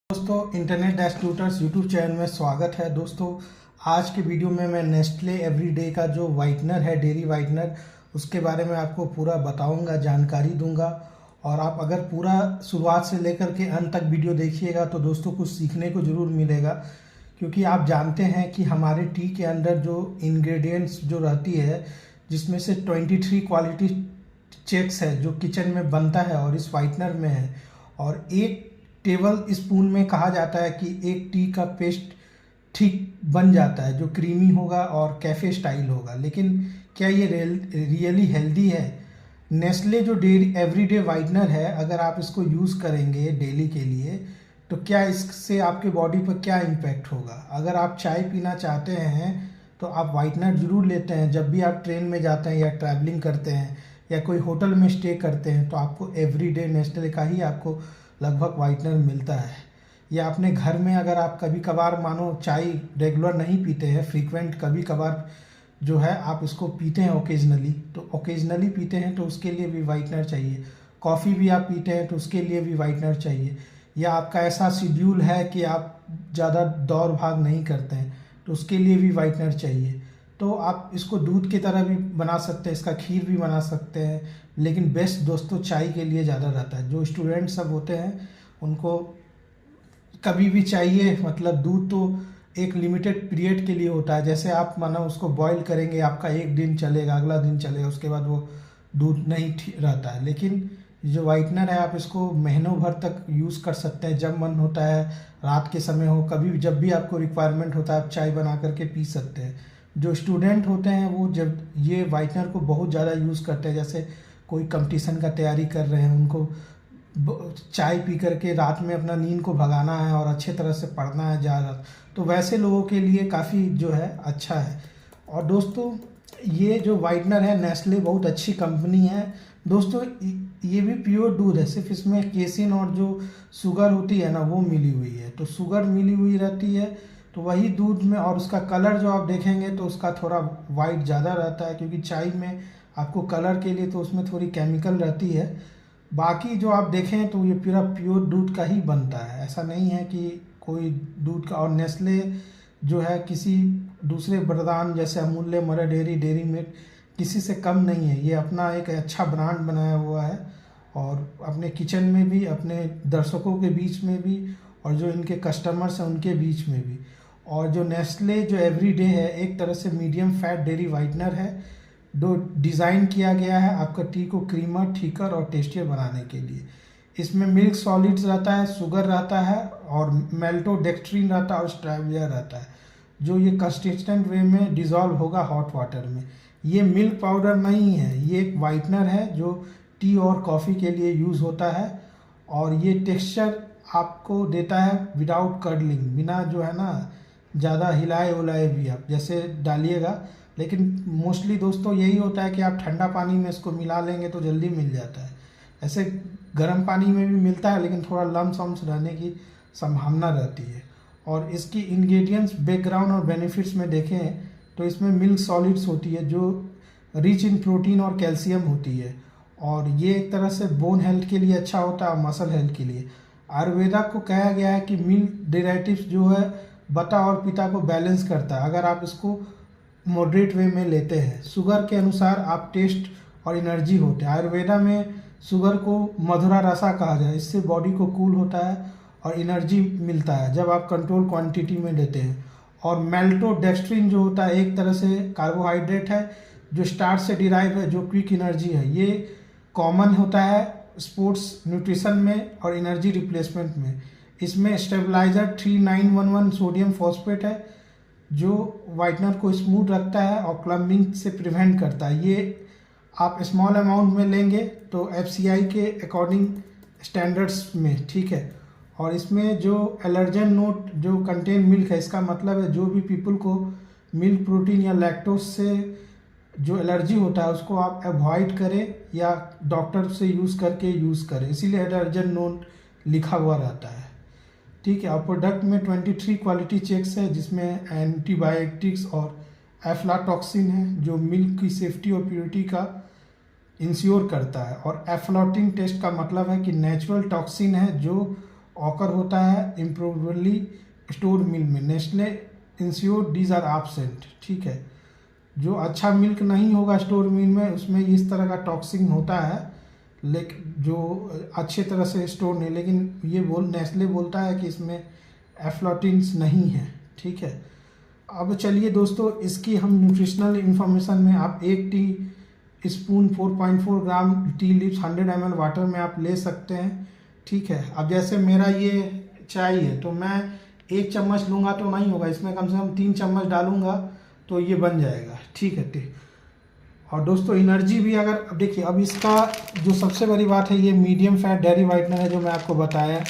दोस्तों internet dash tutors YouTube channel में स्वागत है। दोस्तों आज के वीडियो में मैं नेस्ले एवरीडे का जो वाइटनर है, डेयरी वाइटनर, उसके बारे में आपको पूरा बताऊंगा, जानकारी दूंगा। और आप अगर पूरा शुरुआत से लेकर के अंत तक वीडियो देखिएगा तो दोस्तों कुछ सीखने को ज़रूर मिलेगा, क्योंकि आप जानते हैं कि हमारे टी के अंदर जो इंग्रेडिएंट्स जो रहती है, जिसमें से 23 क्वालिटी चेक्स है जो किचन में बनता है और इस वाइटनर में है। और एक टेबल स्पून में कहा जाता है कि एक टी का पेस्ट ठीक बन जाता है, जो क्रीमी होगा और कैफ़े स्टाइल होगा। लेकिन क्या ये रियली हेल्दी है? नेस्ले जो डेली एवरीडे वाइटनर है, अगर आप इसको यूज़ करेंगे डेली के लिए तो क्या इससे आपके बॉडी पर क्या इम्पैक्ट होगा? अगर आप चाय पीना चाहते हैं तो आप वाइटनर ज़रूर लेते हैं। जब भी आप ट्रेन में जाते हैं या ट्रैवलिंग करते हैं या कोई होटल में स्टे करते हैं तो आपको एवरीडे नेस्ले का ही आपको लगभग वाइटनर मिलता है। या अपने घर में अगर आप कभी कभार, मानो चाय रेगुलर नहीं पीते हैं, फ्रीक्वेंट कभी कभार जो है आप इसको पीते हैं ओकेजनली, तो ओकेजनली पीते हैं तो उसके लिए भी वाइटनर चाहिए। कॉफ़ी भी आप पीते हैं तो उसके लिए भी वाइटनर चाहिए। या आपका ऐसा शेड्यूल है कि आप ज़्यादा दौड़ भाग नहीं करते हैं तो उसके लिए भी वाइटनर चाहिए। तो आप इसको दूध की तरह भी बना सकते हैं, इसका खीर भी बना सकते हैं, लेकिन बेस्ट दोस्तों चाय के लिए ज़्यादा रहता है। जो स्टूडेंट सब होते हैं उनको कभी भी चाहिए, मतलब दूध तो एक लिमिटेड पीरियड के लिए होता है। जैसे आप मानो उसको बॉईल करेंगे, आपका एक दिन चलेगा, अगला दिन चलेगा, उसके बाद वो दूध नहीं रहता है। लेकिन जो वाइटनर है आप इसको महीनों भर तक यूज़ कर सकते हैं। जब मन होता है, रात के समय हो, कभी जब भी आपको रिक्वायरमेंट होता है, आप चाय बना करके पी सकते हैं। जो स्टूडेंट होते हैं वो जब ये वाइटनर को बहुत ज़्यादा यूज़ करते हैं, जैसे कोई कंपटीशन का तैयारी कर रहे हैं, उनको चाय पी करके रात में अपना नींद को भगाना है और अच्छे तरह से पढ़ना है ज़्यादा, तो वैसे लोगों के लिए काफ़ी जो है अच्छा है। और दोस्तों ये जो वाइटनर है, नेस्ले बहुत अच्छी कंपनी है दोस्तों। ये भी प्योर दूध है, सिर्फ इसमें केसिन और जो शुगर होती है ना वो मिली हुई है। तो शुगर मिली हुई रहती है तो वही दूध में, और उसका कलर जो आप देखेंगे तो उसका थोड़ा वाइट ज़्यादा रहता है, क्योंकि चाय में आपको कलर के लिए तो उसमें थोड़ी केमिकल रहती है। बाकी जो आप देखें तो ये पूरा प्योर दूध का ही बनता है, ऐसा नहीं है कि कोई दूध का। और नेस्ले जो है किसी दूसरे ब्रांड जैसे अमूल्य, मदर डेयरी, डेयरी मिल्क किसी से कम नहीं है। ये अपना एक अच्छा ब्रांड बनाया हुआ है और अपने किचन में भी, अपने दर्शकों के बीच में भी, और जो इनके कस्टमर्स हैं उनके बीच में भी। और जो नेस्ले जो एवरीडे है, एक तरह से मीडियम फैट डेयरी वाइटनर है, जो डिज़ाइन किया गया है आपका टी को क्रीमर, ठीकर और टेस्टियर बनाने के लिए। इसमें मिल्क सॉलिड्स रहता है, शुगर रहता है और मेल्टोडेक्स्ट्रिन रहता है और स्ट्रेविया रहता है, जो ये कंसिस्टेंट वे में डिज़ोल्व होगा हॉट वाटर में। ये मिल्क पाउडर नहीं है, ये एक वाइटनर है जो टी और कॉफ़ी के लिए यूज़ होता है। और ये टेक्सचर आपको देता है विदाउट कर्डलिंग, बिना जो है ना ज़्यादा हिलाए उलाए भी आप जैसे डालिएगा। लेकिन मोस्टली दोस्तों यही होता है कि आप ठंडा पानी में इसको मिला लेंगे तो जल्दी मिल जाता है। ऐसे गर्म पानी में भी मिलता है लेकिन थोड़ा लम्स वम्स रहने की संभावना रहती है। और इसकी इंग्रेडिएंट्स, बैकग्राउंड और बेनिफिट्स में देखें तो इसमें मिल्क सॉलिड्स होती है जो रिच इन प्रोटीन और कैल्शियम होती है, और ये एक तरह से बोन हेल्थ के लिए अच्छा होता है और मसल हेल्थ के लिए। आयुर्वेदा को कहा गया है कि मिल्क डेरिवेटिव्स जो है बता और पिता को बैलेंस करता है, अगर आप इसको मॉडरेट वे में लेते हैं। शुगर के अनुसार आप टेस्ट और एनर्जी होते हैं। आयुर्वेदा में शुगर को मधुरा रसा कहा जाए, इससे बॉडी को कूल होता है और एनर्जी मिलता है जब आप कंट्रोल क्वांटिटी में लेते हैं। और मेल्टोडेक्स्ट्रिन जो होता है एक तरह से कार्बोहाइड्रेट है जो स्टार्च से डिराइव है, जो क्विक एनर्जी है। ये कॉमन होता है स्पोर्ट्स न्यूट्रिशन में और एनर्जी रिप्लेसमेंट में। इसमें स्टेबलाइजर 3911 सोडियम फॉस्फेट है जो वाइटनर को स्मूथ रखता है और क्लम्बिंग से प्रिवेंट करता है। ये आप स्मॉल अमाउंट में लेंगे तो FCI के अकॉर्डिंग स्टैंडर्ड्स में, ठीक है। और इसमें जो एलर्जन नोट जो कंटेन मिल्क है, इसका मतलब है जो भी पीपल को मिल्क प्रोटीन या लैक्टोज से जो एलर्जी होता है उसको आप अवॉइड करें या डॉक्टर से यूज़ करके यूज़ करें, इसीलिए एलर्जन नोट लिखा हुआ रहता है, ठीक है। और प्रोडक्ट में 23 क्वालिटी चेक्स है जिसमें एंटीबायोटिक्स और एफ्लाटॉक्सिन है जो मिल्क की सेफ्टी और प्योरिटी का इंश्योर करता है। और एफ्लॉटिंग टेस्ट का मतलब है कि नेचुरल टॉक्सिन है जो ऑकर होता है इम्प्रोवरली स्टोर मिल्क में। Nestle ensure these are absent, ठीक है। जो अच्छा मिल्क नहीं होगा स्टोर मिल में, उसमें इस तरह का टॉक्सिन होता है, लेकिन जो अच्छे तरह से स्टोर नहीं, लेकिन ये नेस्ले बोलता है कि इसमें एफ्लोटिन्स नहीं है, ठीक है। अब चलिए दोस्तों, इसकी हम न्यूट्रिशनल इन्फॉर्मेशन में आप 1 टी स्पून 4.4 ग्राम टी लीव्स 100 ml वाटर में आप ले सकते हैं, ठीक है। अब जैसे मेरा ये चाय है तो मैं 1 चम्मच लूँगा तो नहीं होगा, इसमें कम से कम 3 चम्मच डालूँगा तो ये बन जाएगा, ठीक है, ठीक। और दोस्तों एनर्जी भी अगर, अब देखिए, अब इसका जो सबसे बड़ी बात है, ये मीडियम फैट डेयरी वाइटनर है जो मैं आपको बताया।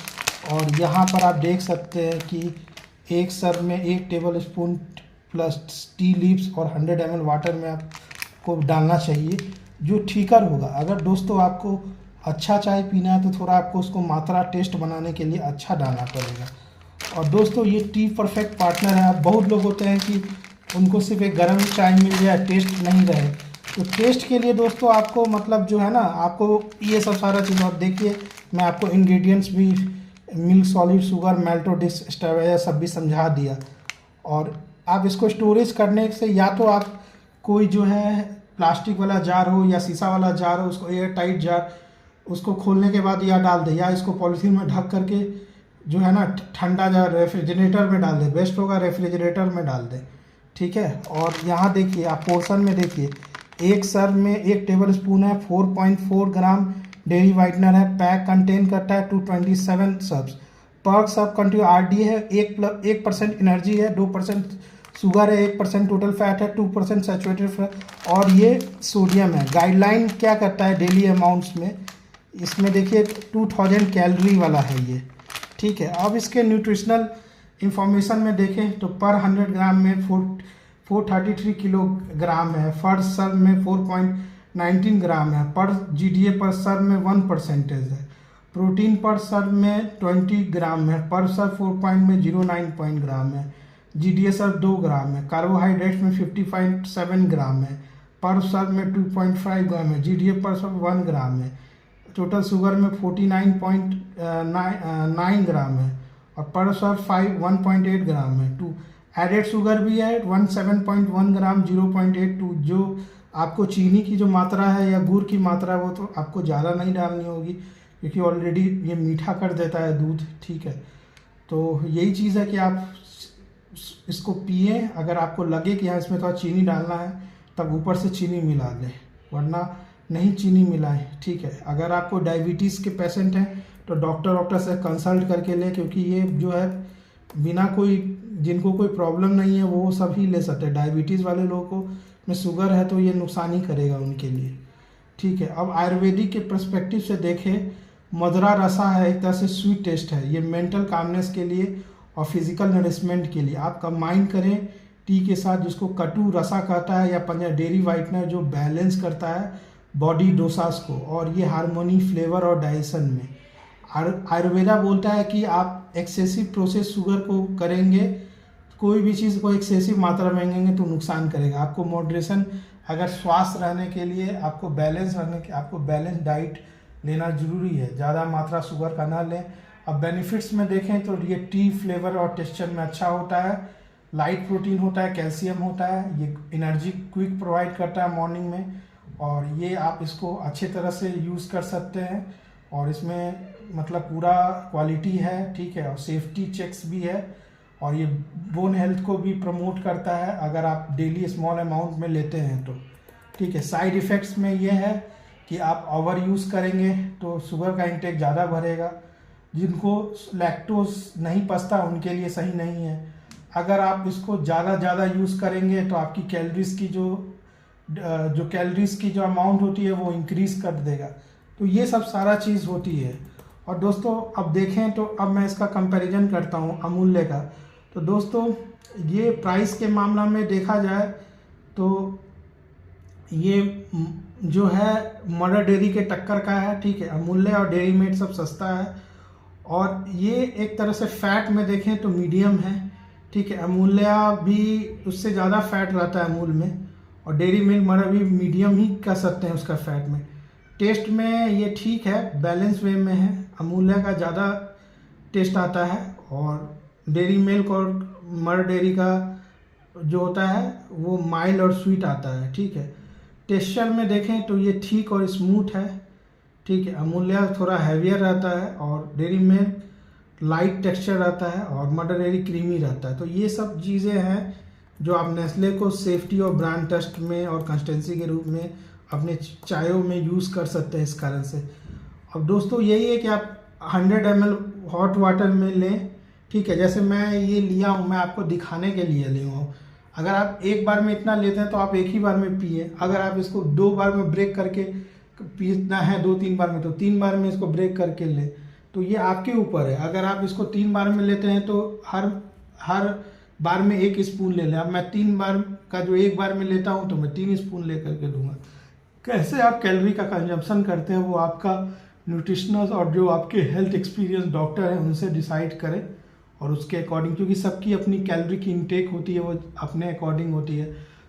और यहाँ पर आप देख सकते हैं कि एक सर्व में 1 table spoon plus tea leaves और 100 ml वाटर में आपको डालना चाहिए, जो ठीकर होगा। अगर दोस्तों आपको अच्छा चाय पीना है तो थोड़ा आपको उसको मात्रा टेस्ट बनाने के लिए अच्छा डालना पड़ेगा। और दोस्तों ये टी परफेक्ट पार्टनर है। अब बहुत लोग होते हैं कि उनको सिर्फ एक गर्म चाय मिल जाए, टेस्ट नहीं रहे, तो टेस्ट के लिए दोस्तों आपको मतलब जो है ना, आपको ये सब सारा चीज़, और देखिए मैं आपको इंग्रेडिएंट्स भी, मिल्क सॉलिड, शुगर, मेल्टोडिस, स्टेविया सब भी समझा दिया। और आप इसको स्टोरेज करने से, या तो आप कोई जो है प्लास्टिक वाला जार हो या शीशा वाला जार हो, उसको एयर टाइट जार, उसको खोलने के बाद या डाल दे, या इसको पॉलीथीन में ढक करके जो है ना ठंडा जार रेफ्रिजरेटर में डाल दे, बेस्ट होगा रेफ्रिजरेटर में डाल दे, ठीक है। और यहाँ देखिए आप पोर्शन में देखिए, एक सर्व में 1 टेबल स्पून है, 4.4 ग्राम डेयरी वाइटनर है, पैक कंटेन करता है 227 सर्व्स, पर सर्व कंटेन RD है, 1% एनर्जी है, 2% शुगर है, 1% टोटल फैट है, 2% सैचुरेटेड फैट, और ये सोडियम है। गाइडलाइन क्या करता है डेली अमाउंट्स में, इसमें देखिए 2000 कैलोरी वाला है ये, ठीक है। अब इसके न्यूट्रिशनल इंफॉर्मेशन में देखें तो पर 100 ग्राम में 433 किलोग्राम है, फर्स्ट सर्व में 4.19 ग्राम है, पर GDA पर सर्व में 1% है, प्रोटीन पर सर्व में 20 ग्राम है, पर सर्व 4.09 ग्राम है, GDA सर्व 2 ग्राम है, कार्बोहाइड्रेट्स में 50.7 ग्राम है, पर सर्व में 2.5 ग्राम है, GDA पर सर्व 1 ग्राम है, टोटल शुगर में 49.9 ग्राम है, और पर सर्व 1.8 ग्राम है। एडेड शुगर भी है 17.1 ग्राम, 0.82। जो आपको चीनी की जो मात्रा है या गुड़ की मात्रा है वो तो आपको ज़्यादा नहीं डालनी होगी, क्योंकि ऑलरेडी ये मीठा कर देता है दूध, ठीक है। तो यही चीज़ है कि आप इसको पिए, अगर आपको लगे कि हाँ इसमें थोड़ा चीनी डालना है तब ऊपर से चीनी मिला लें, वरना नहीं चीनी मिलाएं, ठीक है। अगर आपको डायबिटीज़ के पेशेंट हैं तो डॉक्टर से कंसल्ट करके लें, क्योंकि ये जो है बिना कोई, जिनको कोई प्रॉब्लम नहीं है वो सभी ले सकते हैं। डायबिटीज़ वाले लोगों को में शुगर है तो ये नुकसान ही करेगा उनके लिए, ठीक है। अब आयुर्वेदिक के पर्सपेक्टिव से देखें, मदरा रसा है, एक तरह से स्वीट टेस्ट है, ये मेंटल कामनेस के लिए और फिजिकल नरिशमेंट के लिए आप कंबाइन करें टी के साथ, जिसको कटु रसा कहता है, या पंजाब डेयरी वाइटनर जो बैलेंस करता है बॉडी डोसास को, और ये हार्मोनी, फ्लेवर और डाइजेशन में। आयुर्वेदा बोलता है कि आप एक्सेसिव प्रोसेस शुगर को करेंगे, कोई भी चीज़ को एक्सेसिव मात्रा में लेंगे तो नुकसान करेगा। आपको मॉडरेशन, अगर स्वास्थ्य रहने के लिए आपको बैलेंस रहने के, आपको बैलेंस डाइट लेना जरूरी है, ज़्यादा मात्रा शुगर का ना लें। अब बेनिफिट्स में देखें तो ये टी फ्लेवर और टेक्सचर में अच्छा होता है, लाइट प्रोटीन होता है, कैल्शियम होता है, ये एनर्जी क्विक प्रोवाइड करता है मॉर्निंग में, और ये आप इसको अच्छे तरह से यूज़ कर सकते हैं, और इसमें मतलब पूरा क्वालिटी है, ठीक है, और सेफ्टी चेक्स भी है, और ये बोन हेल्थ को भी प्रमोट करता है अगर आप डेली स्मॉल अमाउंट में लेते हैं तो, ठीक है। साइड इफ़ेक्ट्स में ये है कि आप ओवर यूज़ करेंगे तो शुगर का इंटेक ज़्यादा बढ़ेगा, जिनको लैक्टोज नहीं पचता उनके लिए सही नहीं है। अगर आप इसको ज़्यादा यूज़ करेंगे तो आपकी कैलोरीज की जो कैलोरीज की जो अमाउंट होती है वो इंक्रीज़ कर देगा, तो ये सब सारा चीज़ होती है। और दोस्तों अब देखें तो अब मैं इसका कंपैरिजन करता हूँ अमूल्य का। तो दोस्तों ये प्राइस के मामला में देखा जाए तो ये जो है मदर डेयरी के टक्कर का है, ठीक है। अमूल्य और डेयरी मेड सब सस्ता है, और ये एक तरह से फैट में देखें तो मीडियम है, ठीक है। अमूल्य भी उससे ज़्यादा फैट रहता है अमूल में, और डेयरी मिल्क मदर भी मीडियम ही कह सकते हैं उसका फैट में। टेस्ट में ये ठीक है, बैलेंस वे में है। अमूल्य का ज़्यादा टेस्ट आता है, और डेयरी मिल्क और मर डेयरी का जो होता है वो माइल्ड और स्वीट आता है। ठीक है, टेक्सचर में देखें तो ये ठीक और स्मूथ है। ठीक है, अमूल्य थोड़ा हैवियर रहता है, और डेयरी मिल्क लाइट टेक्सचर रहता है, और मदर डेयरी क्रीमी रहता है। तो ये सब चीज़ें हैं जो आप नेस्ले को सेफ्टी और ब्रांड टेस्ट में और कंसिस्टेंसी के रूप में अपने चायों में यूज़ कर सकते हैं इस कारण से। अब दोस्तों यही है कि आप 100 ml हॉट वाटर में लें। ठीक है, जैसे मैं ये लिया हूँ, मैं आपको दिखाने के लिए लिया हूँ। अगर आप एक बार में इतना लेते हैं तो आप एक ही बार में पिए। अगर आप इसको 2 बार में ब्रेक करके पीना है, 2-3 बार में, तो 3 बार में इसको ब्रेक करके ले। तो ये आपके ऊपर है। अगर आप इसको 3 बार में लेते हैं तो हर बार में 1 स्पून ले लें। अब मैं 3 बार का जो 1 बार में लेता हूँ तो मैं 3 स्पून ले करके दूंगा। कैसे आप कैलोरी का कंजम्पशन करते हैं वो आपका न्यूट्रिशनल और जो आपके हेल्थ एक्सपीरियंस डॉक्टर हैं उनसे डिसाइड करें, और उसके अकॉर्डिंग, क्योंकि सबकी अपनी कैलोरी की इनटेक होती है, वो अपने अकॉर्डिंग होती है।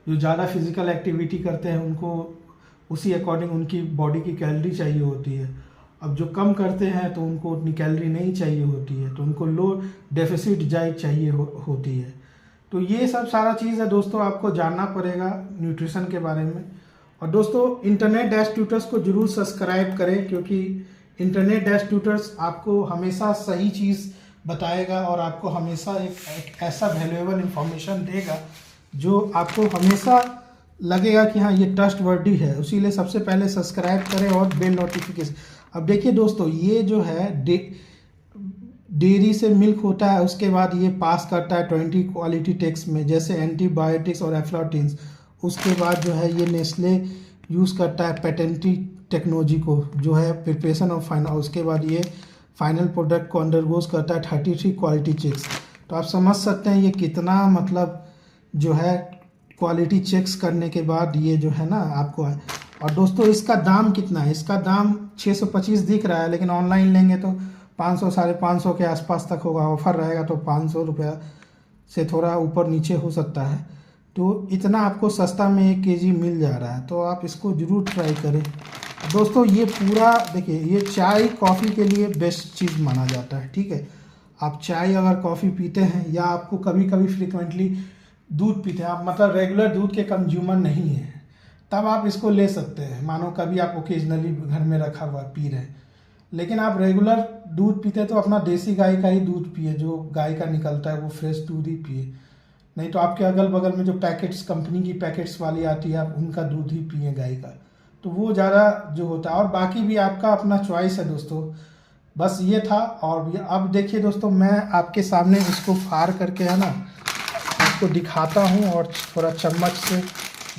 जो ज़्यादा फिजिकल एक्टिविटी करते हैं उनको उसी अकॉर्डिंग उनकी बॉडी की कैलोरी चाहिए होती है। अब जो कम करते हैं तो उनको उतनी कैलोरी नहीं चाहिए होती है, तो उनको लो डेफिसिट डाइट चाहिए होती है। तो ये सब सारा चीज़ है दोस्तों, आपको जानना पड़ेगा न्यूट्रिशन के बारे में। और दोस्तों इंटरनेट डैश ट्यूटर्स को जरूर सब्सक्राइब करें, क्योंकि इंटरनेट डैश ट्यूटर्स आपको हमेशा सही चीज़ बताएगा और आपको हमेशा एक ऐसा वैल्यूएबल इंफॉर्मेशन देगा जो आपको हमेशा लगेगा कि हाँ ये ट्रस्टवर्दी है। इसीलिए सबसे पहले सब्सक्राइब करें और बेल नोटिफिकेशन। अब देखिए दोस्तों, ये जो है डेयरी से मिल्क होता है, उसके बाद ये पास करता है 20 क्वालिटी टेस्ट में, जैसे एंटीबायोटिक्स और एफ्लाटॉक्सिन्स। उसके बाद जो है ये नेस्ले यूज़ करता है पेटेंटी टेक्नोलॉजी को, जो है प्रिपरेशन ऑफ फाइनल। उसके बाद ये फाइनल प्रोडक्ट को अंडरगोज करता है 33 क्वालिटी चेक्स। तो आप समझ सकते हैं ये कितना मतलब जो है क्वालिटी चेक्स करने के बाद ये जो है ना आपको है। और दोस्तों इसका दाम कितना है? इसका दाम 625 दिख रहा है, लेकिन ऑनलाइन लेंगे तो 500 550 के आसपास तक होगा। ऑफर रहेगा तो 500 रुपया से थोड़ा ऊपर नीचे हो सकता है। तो इतना आपको सस्ता में 1 kg मिल जा रहा है, तो आप इसको ज़रूर ट्राई करें। दोस्तों ये पूरा देखिए, ये चाय कॉफ़ी के लिए बेस्ट चीज़ माना जाता है। ठीक है, आप चाय अगर कॉफ़ी पीते हैं, या आपको कभी कभी फ्रिक्वेंटली दूध पीते हैं, आप मतलब रेगुलर दूध के कंज्यूमर नहीं हैं, तब आप इसको ले सकते हैं। मानो कभी आप ओकेजनली घर में रखा हुआ पी रहे हैं, लेकिन आप रेगुलर दूध पीते हैं तो अपना देसी गाय का ही दूध पिए, जो गाय का निकलता है वो फ्रेश दूध ही पिए। नहीं तो आपके अगल बगल में जो पैकेट्स, कंपनी की पैकेट्स वाली आती है, आप उनका दूध ही पिए गाय का, तो वो ज़्यादा जो होता है। और बाकी भी आपका अपना चॉइस है दोस्तों। बस ये था। और अब देखिए दोस्तों, मैं आपके सामने इसको फाड़ करके है ना आपको दिखाता हूँ, और थोड़ा चम्मच से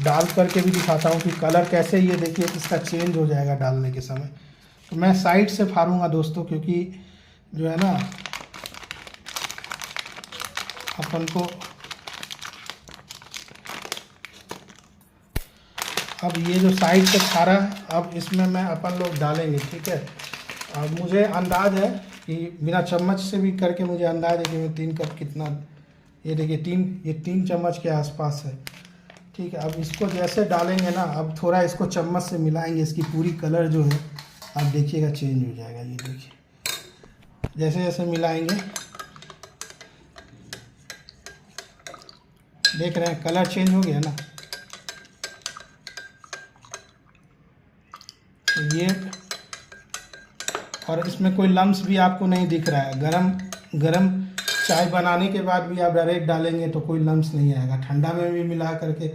डाल करके भी दिखाता हूँ कि कलर कैसे, ये देखिए इसका चेंज हो जाएगा डालने के समय। तो मैं साइड से फाड़ूंगा दोस्तों, क्योंकि जो है ना अपन को अब ये जो साइड से फाड़ा है, अब इसमें मैं अपन लोग डालेंगे। ठीक है, अब मुझे अंदाज़ है कि बिना चम्मच से भी करके मुझे अंदाज़ है कि मैं 3 कप कितना, ये देखिए 3 चम्मच के आसपास है। ठीक है, अब इसको जैसे डालेंगे ना, अब थोड़ा इसको चम्मच से मिलाएंगे, इसकी पूरी कलर जो है आप देखिएगा चेंज हो जाएगा। ये देखिए जैसे जैसे मिलाएंगे, देख रहे हैं कलर चेंज हो गया ना। तो ये, और इसमें कोई लम्स भी आपको नहीं दिख रहा है। गरम चाय बनाने के बाद भी आप डायरेक्ट डालेंगे तो कोई लम्स नहीं आएगा। ठंडा में भी मिला करके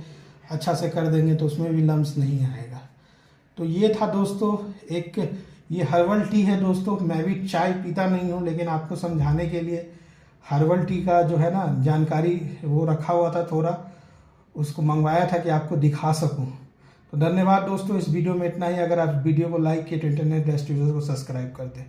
अच्छा से कर देंगे तो उसमें भी लम्स नहीं आएगा। तो ये था दोस्तों, एक ये हर्बल टी है दोस्तों। मैं भी चाय पीता नहीं हूँ, लेकिन आपको समझाने के लिए हर्बल टी का जो है ना जानकारी वो रखा हुआ था, थोड़ा उसको मंगवाया था कि आपको दिखा सकूँ। तो धन्यवाद दोस्तों, इस वीडियो में इतना ही। अगर आप वीडियो को लाइक किए तो इंटरनेट डैश ट्यूटर्स को सब्सक्राइब कर दें।